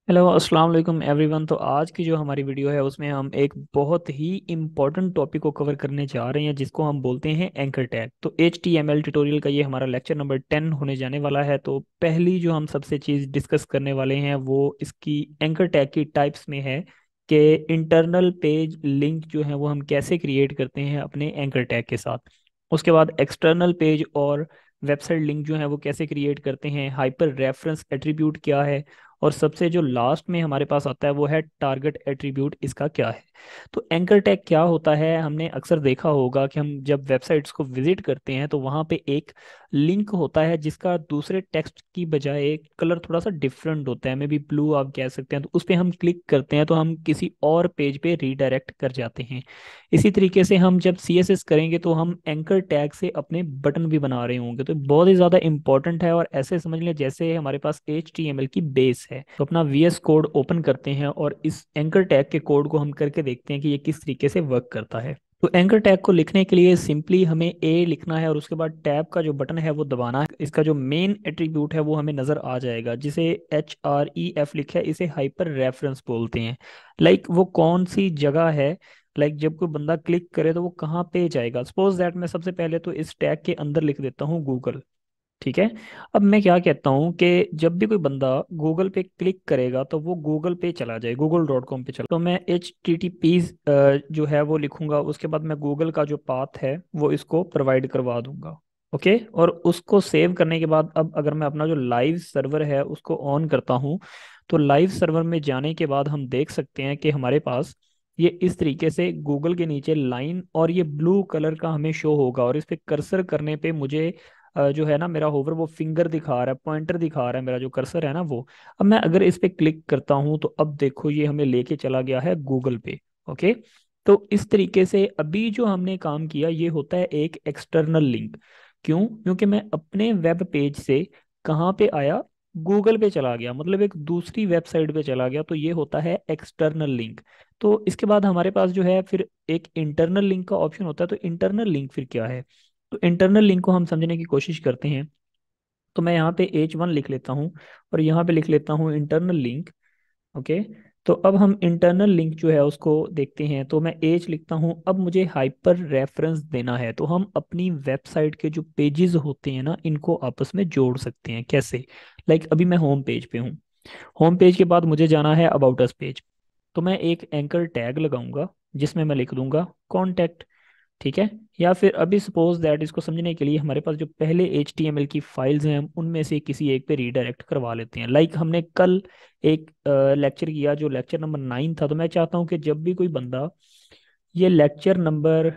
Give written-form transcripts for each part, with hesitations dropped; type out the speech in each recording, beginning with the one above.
Hello अस्सलाम वालेकुम everyone. तो आज की जो हमारी वीडियो है उसमें हम एक बहुत ही इम्पोर्टेंट टॉपिक को कवर करने जा रहे हैं जिसको हम बोलते हैं एंकर टैग। तो HTML ट्यूटोरियल का ये हमारा लेक्चर नंबर 10 होने जाने वाला है। तो पहली जो हम सबसे चीज़ डिस्कस करने वाले हैं वो इसकी एंकर टैग की टाइप्स में है कि इंटरनल पेज लिंक जो है वो हम कैसे क्रिएट करते हैं अपने एंकर टैग के साथ। उसके बाद एक्सटर्नल पेज और वेबसाइट लिंक जो है वो कैसे क्रिएट करते हैं, हाइपर रेफरेंस एट्रीब्यूट क्या है, और सबसे जो लास्ट में हमारे पास आता है वो है टारगेट एट्रीब्यूट, इसका क्या है। तो एंकर टैग क्या होता है, हमने अक्सर देखा होगा कि हम जब वेबसाइट्स को विजिट करते हैं तो वहाँ पे एक लिंक होता है जिसका दूसरे टेक्स्ट की बजाय कलर थोड़ा सा डिफरेंट होता है, मे बी ब्लू आप कह सकते हैं। तो उस पर हम क्लिक करते हैं तो हम किसी और पेज पे रीडायरेक्ट कर जाते हैं। इसी तरीके से हम जब CSS करेंगे तो हम एंकर टैग से अपने बटन भी बना रहे होंगे, तो बहुत ही ज़्यादा इंपॉर्टेंट है। और ऐसे समझ लें जैसे हमारे पास HTML की बेस है। तो अपना VS कोड ओपन करते हैं और इस एंकर टैग के कोड को हम करके देखते हैं कि ये किस तरीके से वर्क करता है। तो एंकर टैग को लिखने के लिए सिंपली हमें ए लिखना है और उसके बाद टैब का जो बटन है वो दबाना है। इसका जो मेन एट्रीब्यूट है वो हमें नजर आ जाएगा, जिसे HREF लिखा है, इसे हाइपर रेफरेंस बोलते हैं। लाइक वो कौन सी जगह है, लाइक जब कोई बंदा क्लिक करे तो वो कहाँ पे जाएगा। सपोज दैट मैं सबसे पहले तो इस टैग के अंदर लिख देता हूँ गूगल। ठीक है। अब मैं क्या कहता हूँ कि जब भी कोई बंदा गूगल पे क्लिक करेगा तो वो गूगल पे चला जाए, google.com पे चला। तो मैं HTTP जो है वो लिखूंगा, उसके बाद मैं गूगल का जो पाथ है वो इसको प्रोवाइड करवा दूंगा। ओके। और उसको सेव करने के बाद अब अगर मैं अपना जो लाइव सर्वर है उसको ऑन करता हूँ, तो लाइव सर्वर में जाने के बाद हम देख सकते हैं कि हमारे पास ये इस तरीके से गूगल के नीचे लाइन और ये ब्लू कलर का हमें शो होगा। और इस पे कर्सर करने पे मुझे जो है ना, मेरा होवर वो फिंगर दिखा रहा है, पॉइंटर दिखा रहा है, मेरा जो कर्सर है ना वो। अब मैं अगर इस पे क्लिक करता हूँ तो अब देखो ये हमें लेके चला गया है गूगल पे। ओके। तो इस तरीके से अभी जो हमने काम किया ये होता है एक एक्सटर्नल लिंक। क्यों? क्योंकि मैं अपने वेब पेज से कहाँ पे आया, गूगल पे चला गया, मतलब एक दूसरी वेबसाइट पे चला गया। तो ये होता है एक्सटर्नल लिंक। तो इसके बाद हमारे पास जो है फिर एक इंटरनल लिंक का ऑप्शन होता है। तो इंटरनल लिंक फिर क्या है? तो इंटरनल लिंक को हम समझने की कोशिश करते हैं। तो मैं यहाँ पे H1 लिख लेता हूँ और यहाँ पे लिख लेता हूँ इंटरनल लिंक। ओके। तो अब हम इंटरनल लिंक जो है उसको देखते हैं। तो मैं H लिखता हूँ। अब मुझे हाइपर रेफरेंस देना है, तो हम अपनी वेबसाइट के जो पेजेस होते हैं ना इनको आपस में जोड़ सकते हैं। कैसे? लाइक अभी मैं होम पेज पे हूँ। होम पेज के बाद मुझे जाना है अबाउट अस पेज। तो मैं एक एंकर टैग लगाऊंगा जिसमें मैं लिख दूंगा कॉन्टैक्ट। ठीक है। या फिर अभी सपोज दैट इसको समझने के लिए हमारे पास जो पहले HTML की फाइल्स हैं हम उनमें से किसी एक पे रीडायरेक्ट करवा लेते हैं। लाइक हमने कल एक लेक्चर किया जो लेक्चर नंबर 9 था। तो मैं चाहता हूँ कि जब भी कोई बंदा ये लेक्चर नंबर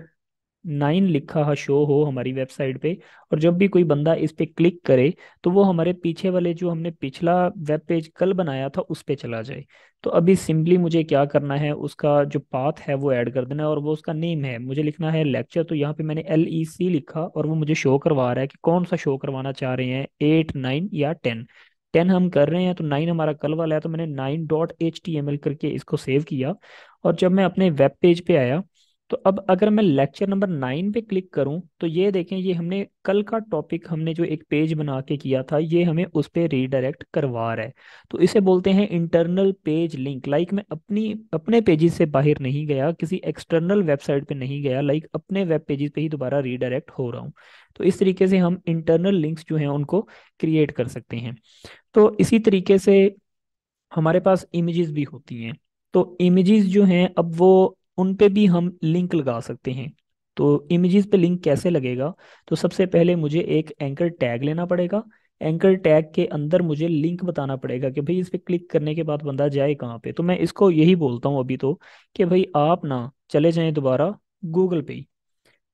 9 लिखा हुआ शो हो हमारी वेबसाइट पे, और जब भी कोई बंदा इस पे क्लिक करे तो वो हमारे पीछे वाले जो हमने पिछला वेब पेज कल बनाया था उस पे चला जाए। तो अभी सिंपली मुझे क्या करना है, उसका जो पाथ है वो ऐड कर देना है और वो उसका नेम है, मुझे लिखना है लेक्चर। तो यहाँ पे मैंने LEC लिखा और वो मुझे शो करवा रहा है कि कौन सा शो करवाना चाह रहे हैं, 8, 9 या 10। 10 हम कर रहे हैं तो 9 हमारा कल वाला है, तो मैंने 9.html करके इसको सेव किया। और जब मैं अपने वेब पेज पे आया तो अब अगर मैं लेक्चर नंबर 9 पे क्लिक करूं तो ये देखें, ये हमने कल का टॉपिक हमने जो एक पेज बना के किया था ये हमें उस पे रीडायरेक्ट करवा रहा है। तो इसे बोलते हैं इंटरनल पेज लिंक। लाइक मैं अपनी अपने पेजेस से बाहर नहीं गया, किसी एक्सटर्नल वेबसाइट पे नहीं गया, लाइक अपने वेब पेजेस पे ही दोबारा रीडायरेक्ट हो रहा हूँ। तो इस तरीके से हम इंटरनल लिंक्स जो हैं उनको क्रिएट कर सकते हैं। तो इसी तरीके से हमारे पास इमेजेस भी होती हैं। तो इमेजेस जो हैं अब वो उन पे भी हम लिंक लगा सकते हैं। तो इमेजेस पे लिंक कैसे लगेगा? तो सबसे पहले मुझे एक एंकर टैग लेना पड़ेगा। एंकर टैग के अंदर मुझे लिंक बताना पड़ेगा कि भाई इस पे क्लिक करने के बाद बंदा जाए कहाँ पे। तो मैं इसको यही बोलता हूँ अभी तो कि भाई आप ना चले जाएं दोबारा गूगल पे ही।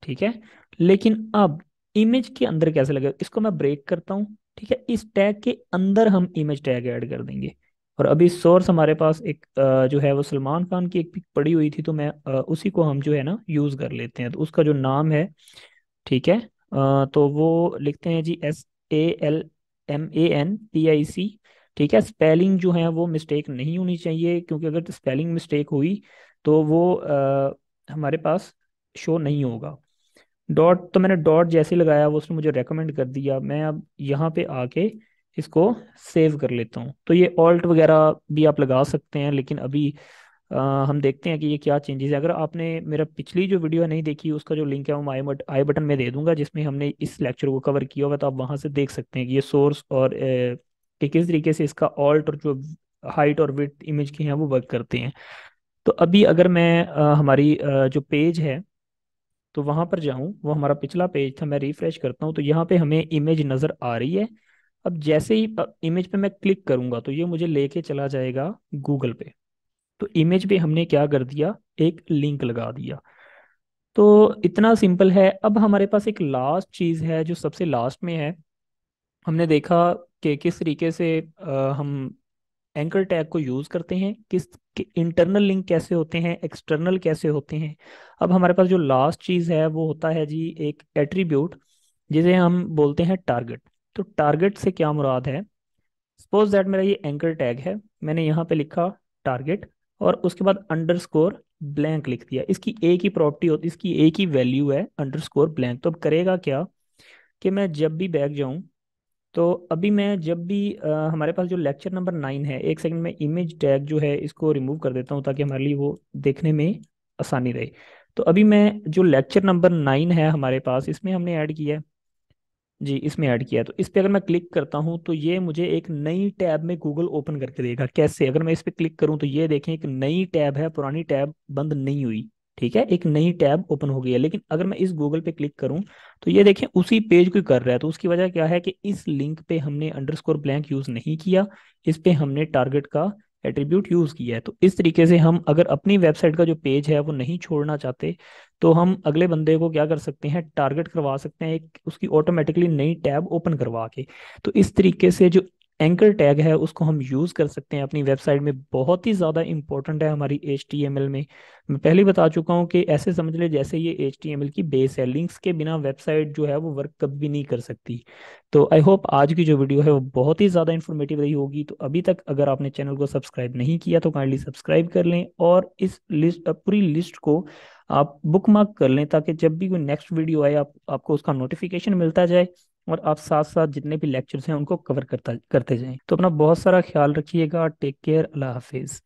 ठीक है। लेकिन अब इमेज के अंदर कैसे लगेगा, इसको मैं ब्रेक करता हूँ। ठीक है। इस टैग के अंदर हम इमेज टैग ऐड कर देंगे। और अभी सोर्स हमारे पास एक जो है वो सलमान खान की एक पिक पड़ी हुई थी, तो मैं उसी को हम जो है ना यूज कर लेते हैं। तो उसका जो नाम है, ठीक है, तो वो लिखते हैं जी SALMANTIC। ठीक है। स्पेलिंग जो है वो मिस्टेक नहीं होनी चाहिए, क्योंकि अगर स्पेलिंग मिस्टेक हुई तो वो हमारे पास शो नहीं होगा। डॉट तो मैंने डॉट जैसे लगाया वो उसने मुझे रेकमेंड कर दिया। मैं अब यहाँ पे आके इसको सेव कर लेता हूँ। तो ये ऑल्ट वगैरह भी आप लगा सकते हैं, लेकिन अभी हम देखते हैं कि ये क्या चेंजेस है। अगर आपने मेरा पिछली जो वीडियो नहीं देखी, उसका जो लिंक है वो आई बटन में दे दूंगा, जिसमें हमने इस लेक्चर को कवर किया हुआ, तो आप वहां से देख सकते हैं कि ये सोर्स और कि किस तरीके से इसका ऑल्ट और जो हाइट और विड्थ इमेज के हैं वो वर्क करते हैं। तो अभी अगर मैं हमारी जो पेज है तो वहां पर जाऊं, वो हमारा पिछला पेज था, मैं रिफ्रेश करता हूं तो यहाँ पे हमें इमेज नजर आ रही है। अब जैसे ही इमेज पे मैं क्लिक करूंगा तो ये मुझे लेके चला जाएगा गूगल पे। तो इमेज पे हमने क्या कर दिया, एक लिंक लगा दिया। तो इतना सिंपल है। अब हमारे पास एक लास्ट चीज है जो सबसे लास्ट में है। हमने देखा कि किस तरीके से हम एंकर टैग को यूज करते हैं, किस इंटरनल लिंक कैसे होते हैं, एक्सटर्नल कैसे होते हैं। अब हमारे पास जो लास्ट चीज है वो होता है जी एक एट्रीब्यूट, जिसे हम बोलते हैं टारगेट। तो टारगेट से क्या मुराद है, सपोज दैट मेरा ये एंकर टैग है, मैंने यहाँ पे लिखा टारगेट और उसके बाद अंडरस्कोर ब्लैंक लिख दिया। इसकी एक ही प्रॉपर्टी होती, इसकी एक ही वैल्यू है अंडरस्कोर ब्लैंक। तो अब करेगा क्या कि मैं जब भी बैक जाऊं, तो अभी मैं जब भी हमारे पास जो लेक्चर नंबर 9 है, एक सेकंड में इमेज टैग जो है इसको रिमूव कर देता हूँ ताकि हमारे लिए वो देखने में आसानी रहे। तो अभी मैं जो लेक्चर नंबर 9 है हमारे पास, इसमें हमने ऐड किया है जी, इसमें ऐड किया है। तो इस पे अगर मैं क्लिक करता हूँ तो ये मुझे एक नई टैब में गूगल ओपन करके देगा। कैसे, अगर मैं इस पे क्लिक करूँ तो ये देखें एक नई टैब है, पुरानी टैब बंद नहीं हुई। ठीक है, एक नई टैब ओपन हो गई है। लेकिन अगर मैं इस गूगल पे क्लिक करूँ तो ये देखें उसी पेज को ही कर रहा है। तो उसकी वजह क्या है कि इस लिंक पे हमने अंडरस्कोर ब्लैंक यूज नहीं किया, इस पे हमने टारगेट का एट्रीब्यूट यूज किया है। तो इस तरीके से हम अगर अपनी वेबसाइट का जो पेज है वो नहीं छोड़ना चाहते, तो हम अगले बंदे को क्या कर सकते हैं, टारगेट करवा सकते हैं एक उसकी ऑटोमेटिकली नई टैब ओपन करवा के। तो इस तरीके से जो एंकर टैग है उसको हम यूज कर सकते हैं अपनी वेबसाइट में। बहुत ही ज्यादा इंपॉर्टेंट है हमारी HTML में। मैं पहले ही बता चुका हूँ कि ऐसे समझ ले जैसे ये HTML की बेस है, लिंक्स के बिना वेबसाइट जो है वो वर्क कभी नहीं कर सकती। तो आई होप आज की जो वीडियो है वो बहुत ही ज़्यादा इन्फॉर्मेटिव रही होगी। तो अभी तक अगर आपने चैनल को सब्सक्राइब नहीं किया तो काइंडली सब्सक्राइब कर लें, और इस लिस्ट पूरी लिस्ट को आप बुक मार्क कर लें, ताकि जब भी कोई नेक्स्ट वीडियो आए आपको उसका नोटिफिकेशन मिलता जाए, और आप साथ साथ जितने भी लेक्चर्स हैं उनको कवर करते जाएं। तो अपना बहुत सारा ख्याल रखिएगा। टेक केयर, अल्लाह हाफिज़।